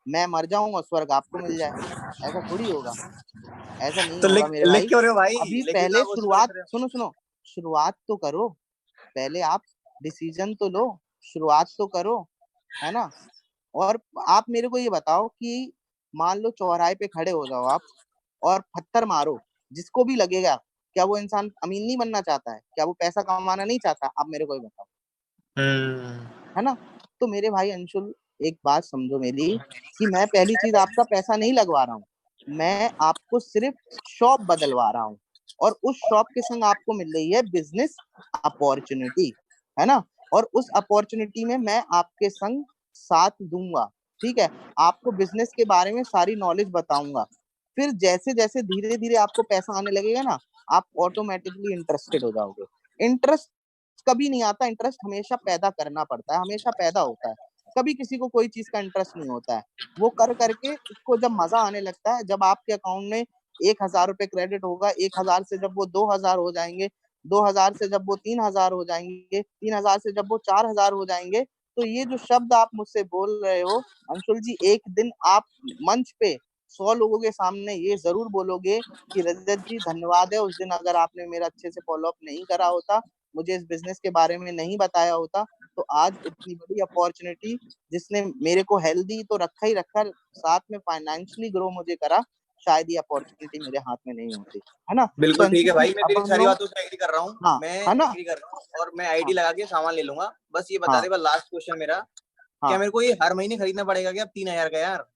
मैं मर जाऊं और स्वर्ग आपको मिल जाए, ऐसा थोड़ी होगा। ऐसा नहीं तो होगा लिख मेरे लिख भाई। क्यों रहे हो भाई? अभी लिख भी तो पहले आप उसी को लिख शुरुआत, रहे हो। सुनो सुनो, शुरुआत तो करो। पहले आप डिसीजन तो लो, शुरुआत तो करो, है ना। और आप मेरे को ये बताओ कि मान लो चौराहे पे खड़े हो जाओ आप और पत्थर मारो, जिसको भी लगेगा, क्या वो इंसान अमीन नहीं बनना चाहता है? क्या वो पैसा कमाना नहीं चाहता? आप मेरे को ये बताओ, हम्म। है ना। तो मेरे भाई अंशुल, एक बात समझो मेरी, कि मैं पहली चीज आपका पैसा नहीं लगवा रहा हूँ, मैं आपको सिर्फ शॉप बदलवा रहा हूँ, और उस शॉप के संग आपको मिल रही है बिजनेस अपॉर्चुनिटी, है ना। और उस अपॉर्चुनिटी में मैं आपके संग साथ दूंगा, ठीक है। आपको बिजनेस के बारे में सारी नॉलेज बताऊंगा। फिर जैसे जैसे धीरे धीरे आपको पैसा आने लगेगा ना, आप ऑटोमेटिकली इंटरेस्टेड हो जाओगे। इंटरेस्ट कभी नहीं आता, इंटरेस्ट हमेशा पैदा करना पड़ता है, हमेशा पैदा होता है। कभी किसी को कोई चीज का इंटरेस्ट नहीं होता है। वो कर करके उसको जब मजा आने लगता है, जब आपके अकाउंट में 1,000 रुपए क्रेडिट होगा, 1,000 से जब वो 2,000 हो जाएंगे, 2,000 से जब वो 3,000 हो जाएंगे, 3,000 से जब वो 4,000 हो जाएंगे, तो ये जो शब्द आप मुझसे बोल रहे हो अंशुल जी, एक दिन आप मंच पे 100 लोगों के सामने ये जरूर बोलोगे कि रजत जी धन्यवाद है, उस दिन अगर आपने मेरा अच्छे से फॉलोअप नहीं करा होता, मुझे इस बिजनेस के बारे में नहीं बताया होता, तो आज इतनी बड़ी अपॉर्चुनिटी जिसने मेरे को हेल्दी तो रखा ही रखा, साथ में फाइनेंशियली ग्रो मुझे करा, शायद ये अपॉर्चुनिटी मेरे हाथ में नहीं होती, है ना। तो बिल्कुल ठीक है अंशुल भाई, जी मैं तेरी अपन सारी लोग, बातों से एग्री कर रहा हूँ, हाँ, मैं है ना, एग्री कर रहा हूँ, और मैं आईडी हाँ लगा के सामान ले लूंगा। बस ये बता हाँ दे, बस लास्ट क्वेश्चन मेरा, क्या हाँ। मेरे को ये हर महीने खरीदना पड़ेगा क्या 3,000 का यार?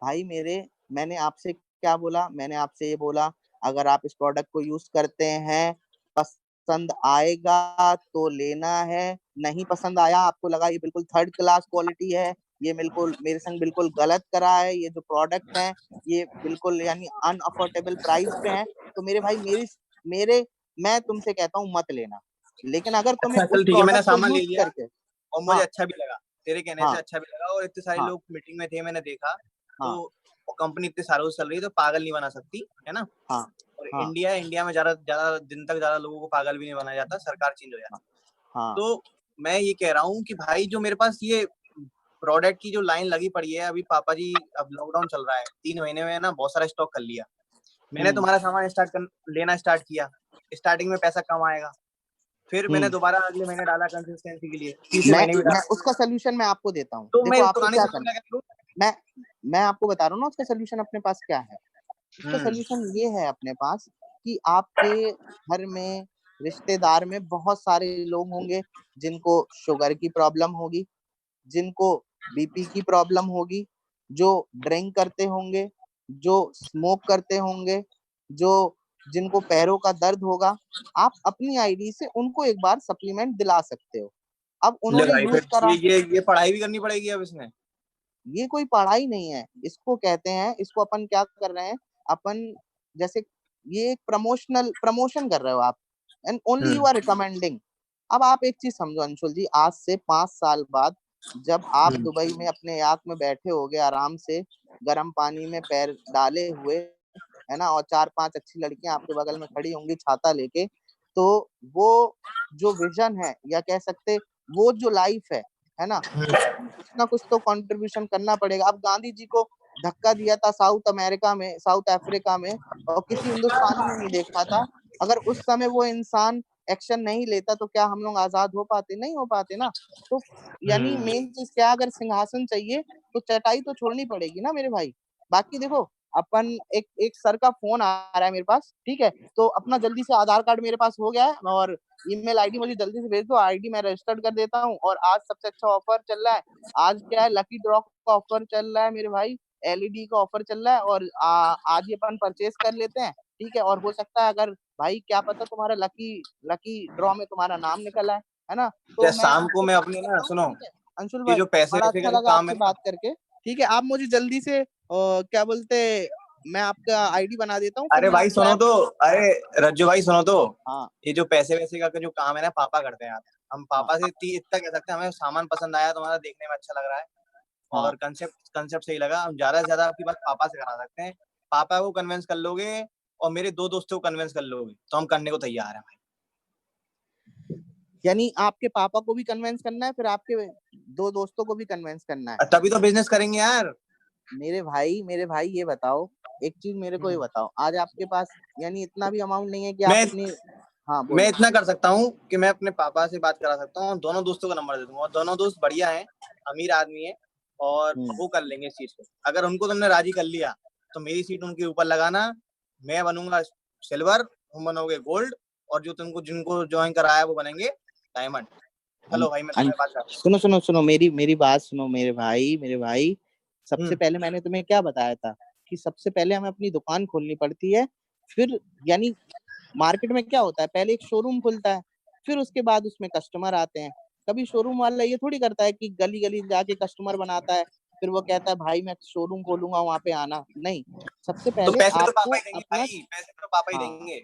भाई मेरे, मैंने आपसे क्या बोला? मैंने आपसे ये बोला, अगर आप इस प्रोडक्ट को यूज करते हैं, पसंद आएगा तो लेना है, नहीं पसंद आया, आपको लगा ये बिल्कुल थर्ड क्लास क्वालिटी है, ये बिल्कुल मेरे संग बिल्कुल गलत करा है, ये जो प्रोडक्ट है ये बिल्कुल यानी अनअफोर्डेबल प्राइस पे है, तो मेरे भाई मेरी मेरे मैं तुमसे कहता हूँ मत लेना। लेकिन अगर तुम्हें अच्छा उस चल ठीक है, मैंने प्रोडक्ट को सामान ले यूज लिया करके, और मुझे हाँ अच्छा भी लगा, तेरे कहने से हाँ अच्छा भी लगा, और इतने सारे हाँ लोग मीटिंग में थे, मैंने देखा, हाँ तो कंपनी इतने सालों से चल रही है तो पागल नहीं बना सकती, है ना। हाँ और हाँ इंडिया में ज्यादा ज्यादा दिन तक ज्यादा लोगों को पागल भी नहीं बनाया जाता, सरकार चेंज हो जाती। हाँ तो मैं ये कह रहा हूँ कि भाई जो मेरे पास ये प्रोडक्ट की जो लाइन लगी पड़ी है, अभी पापा जी, अब लॉकडाउन चल रहा है, 3 महीने में ना बहुत सारा स्टॉक कर लिया मैंने, हम्म तुम्हारा सामान लेना स्टार्ट किया, स्टार्टिंग में पैसा कम आएगा, फिर मैंने हम्म। दोबारा अगले महीने डाला कंसिस्टेंसी के लिए, तीसरे महीने भी मैं डाला, उसका सोल्यूशन मैं आपको देता हूँ। तो देखो मैं आपको पुराने क्या सिस्टम करना, का क्या करूँ? मैं मैं आपको बता रहा हूँ ना उसका सोल्यूशन अपने पास क्या है। उसका हम्म सोल्यूशन ये है अपने पास कि आपके घर में, रिश्तेदार में बहुत सारे लोग होंगे जिनको शुगर की प्रॉब्लम होगी, जिनको बीपी की प्रॉब्लम होगी, जो ड्रिंक करते होंगे, जो स्मोक करते होंगे, जो जिनको पैरों का दर्द होगा। आप अपनी आईडी से उनको एक बार सप्लीमेंट दिला सकते हो। अब ले उन्होंने भाई, यूज फिर करा, ये पढ़ाई भी करनी पड़ेगी अब इसमें? ये कोई पढ़ाई नहीं है, इसको कहते हैं, इसको अपन क्या कर रहे हैं, अपन जैसे ये एक प्रमोशन कर रहे हो आप, and only you hmm are recommending. अब आप एक चीज समझो अंशुल जी, आज से 5 साल बाद जब आप हम्म दुबई में अपने याक में बैठे होगे आराम से, गर्म पानी में पैर डाले हुए, है ना, और 4-5 अच्छी लड़कियां आपके बगल में खड़ी होंगी छाता लेके, तो वो जो विजन है, या कह सकते वो जो लाइफ है ना, उसमें कुछ ना कुछ तो कंट्रीब्यूशन करना पड़ेगा। अब गांधी जी को धक्का दिया था साउथ अमेरिका में, साउथ अफ्रीका में, और किसी हिंदुस्तानी ने नहीं देखा था। अगर उस समय वो इंसान एक्शन नहीं लेता तो क्या हम लोग आजाद हो पाते? नहीं हो पाते ना। तो यानी हम्म। मेन चीज क्या, अगर सिंहासन चाहिए तो चटाई तो छोड़नी पड़ेगी ना मेरे भाई। बाकी देखो अपन एक एक सर का फोन आ रहा है मेरे पास, ठीक है, तो अपना जल्दी से आधार कार्ड मेरे पास हो गया है और ईमेल आईडी मुझे जल्दी से भेज दो, आईडी मैं रजिस्टर्ड कर देता हूँ। और आज सबसे अच्छा ऑफर चल रहा है, आज क्या है, लकी ड्रॉ का ऑफर चल रहा है मेरे भाई, एलईडी का ऑफर चल रहा है, और आज ही अपन परचेस कर लेते हैं, ठीक है। और हो सकता है अगर भाई क्या पता तुम्हारा लकी लकी ड्रॉ में तुम्हारा नाम निकला है ना, तो या मैं शाम को आपको मैं अपने ना सुनो, ठीक है अंशुल ये भाई, जो पैसे बड़ा वैसे अच्छा का जो लगा काम है आपसे ना, बात करके, ठीक है। आप मुझे जल्दी से क्या बोलते, मैं आपका आईडी बना देता हूँ, फिर अरे मैं भाई आपको सुनो ऐप तो, हाँ अरे रज्जू भाई सुनो तो, हाँ ये जो पैसे वैसे का जो काम है ना पापा करते हैं यार। हम हाँ पापा से इतना कह सकते हैं, हमें सामान पसंद आया, तुम्हारा देखने में अच्छा लग रहा है हाँ और कंसेप्ट कंसेप्ट सही लगा, हम ज्यादा से ज्यादा आपकी बात पापा से करा सकते हैं। पापा को कन्विंस कर लोगे और मेरे दो दोस्तों को कन्विंस कर लोगे तो हम करने को तैयार हैं भाई। यानी आपके पापा को भी कन्विंस करना है, फिर आपके दो दोस्तों को भी कन्विंस करना है। तभी तो बिजनेस करेंगे यार। मेरे भाई ये बताओ, एक चीज मेरे को ये बताओ, आज आपके पास यानी इतना भी अमाउंट नहीं है कि आप मैं अपनी हाँ मैं बोलो। इतना कर सकता हूँ कि मैं अपने पापा से बात करा सकता हूँ, दोनों दोस्तों का नंबर दे दूंगा, और दोनों दोस्त बढ़िया हैं, अमीर आदमी है और वो कर लेंगे इस चीज को। अगर उनको तुमने राजी कर लिया तो मेरी सीट उनके ऊपर लगाना, मैं बनूंगा सिल्वर, तुम बनोगे गोल्ड, और जो तुमको जिनको ज्वाइन कराया वो बनेंगे डायमंड। चलो भाई मैं तुम्हें बात करता हूँ। सुनो सुनो सुनो, मेरी बात सुनो मेरे भाई, सबसे हम्म। पहले मैंने तुम्हें क्या बताया था कि सबसे पहले हमें अपनी दुकान खोलनी पड़ती है, फिर यानी मार्केट में क्या होता है, पहले एक शोरूम खुलता है, फिर उसके बाद उसमें कस्टमर आते हैं। कभी शोरूम वाला ये थोड़ी करता है कि गली गली जाके कस्टमर बनाता है, फिर वो कहता है भाई मैं शोरूम खोलूंगा वहां पे आना, नहीं। सबसे तो पहले पैसे तो आपको पापा ही देंगे अपना भाई, पैसे तो पापा ही हाँ, देंगे।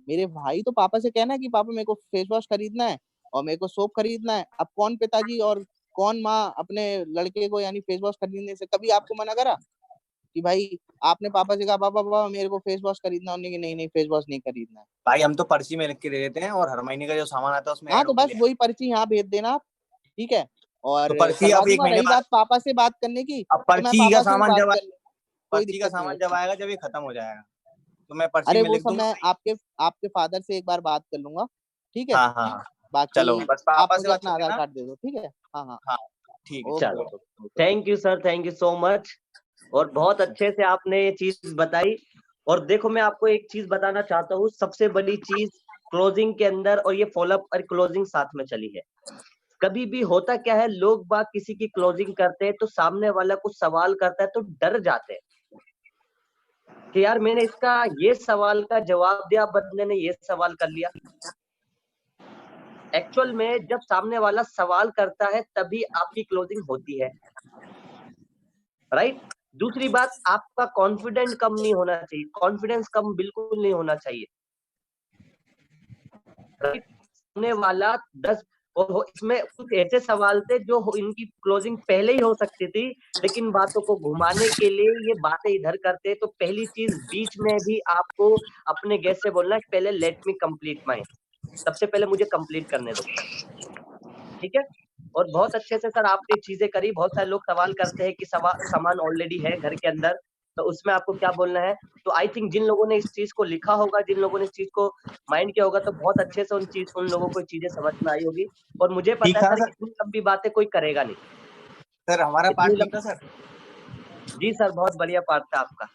मेरे भाई तो पापा से कहना है कि पापा मेरे को फेस वॉश खरीदना है और मेरे को सोप खरीदना है। अब कौन पिताजी और कौन माँ अपने लड़के को यानी फेस वॉश खरीदने से कभी आपको मना करा कि भाई आपने पापा से कहा पापा पापा मेरे को फेस वॉश खरीदना, उन्होंने कि नहीं नहीं फेस वॉश नहीं खरीदना है। भाई हम तो पर्ची में लिख के दे देते हैं और हर महीने का जो सामान आता है उसमें हाँ ऐड तो होके बस ले वही पर्ची यहाँ भेज देना आप, ठीक है, तो और पर्ची करवा अब एक दूंगा। महीने रही बाद, बात पापा से बात करने की, अब तो मैं पर्ची का पापा से भी सामान बात जब कर लूंगा, कोई पर्ची का दिक्कत नहीं सामान जब होगी। आएगा जब ये खत्म हो जाएगा तो मैं पर्ची अरे में वो लिख सब दूंगा मैं भाई। आपके आपके फादर से एक बार बात कर लूंगा, ठीक है। हाँ हाँ, बाकी चलो बस आप पापा से मुझे बात अपना कर आधार लेना। कार्ड दे दो, ठीक है। हाँ हाँ, हाँ ठीक है ओके चलो, okay okay. Thank you sir, thank you so much. और बहुत अच्छे से आपने ये चीज बताई। और देखो मैं आपको एक चीज बताना चाहता हूँ, सबसे बड़ी चीज क्लोजिंग के अंदर, और ये फॉलोअप और क्लोजिंग साथ में चली है। कभी भी होता क्या है, लोग बाग किसी की क्लोजिंग करते हैं तो सामने वाला कुछ सवाल करता है तो डर जाते हैं कि यार मैंने इसका ये सवाल का जवाब दिया, बंदे ने ये सवाल कर लिया। एक्चुअल में जब सामने वाला सवाल करता है तभी आपकी क्लोजिंग होती है, राइट। दूसरी बात, आपका कॉन्फिडेंट कम नहीं होना चाहिए, कॉन्फिडेंस कम बिल्कुल नहीं होना चाहिए, राइट। सामने वाला 10 और इसमें कुछ ऐसे सवाल थे जो इनकी क्लोजिंग पहले ही हो सकती थी, लेकिन बातों को घुमाने के लिए ये बातें इधर करते। तो पहली चीज बीच में भी आपको अपने गेस्ट से बोलना है, पहले लेट मी कंप्लीट माई, सबसे पहले मुझे कंप्लीट करने दो, ठीक है। और बहुत अच्छे से सर आपने चीजें करी। बहुत सारे लोग सवाल करते हैं कि सामान ऑलरेडी है घर के अंदर, तो उसमें आपको क्या बोलना है। तो आई थिंक जिन लोगों ने इस चीज को लिखा होगा, जिन लोगों ने इस चीज को माइंड किया होगा, तो बहुत अच्छे से उन लोगों को चीजें समझ में आई होगी। और मुझे पता ठीक है था सर, सर। इतनी लंबी बातें कोई करेगा नहीं, सर हमारा इतनी पार्ट ठीक था लंबी। सर। जी सर, बहुत बढ़िया पार्ट था आपका।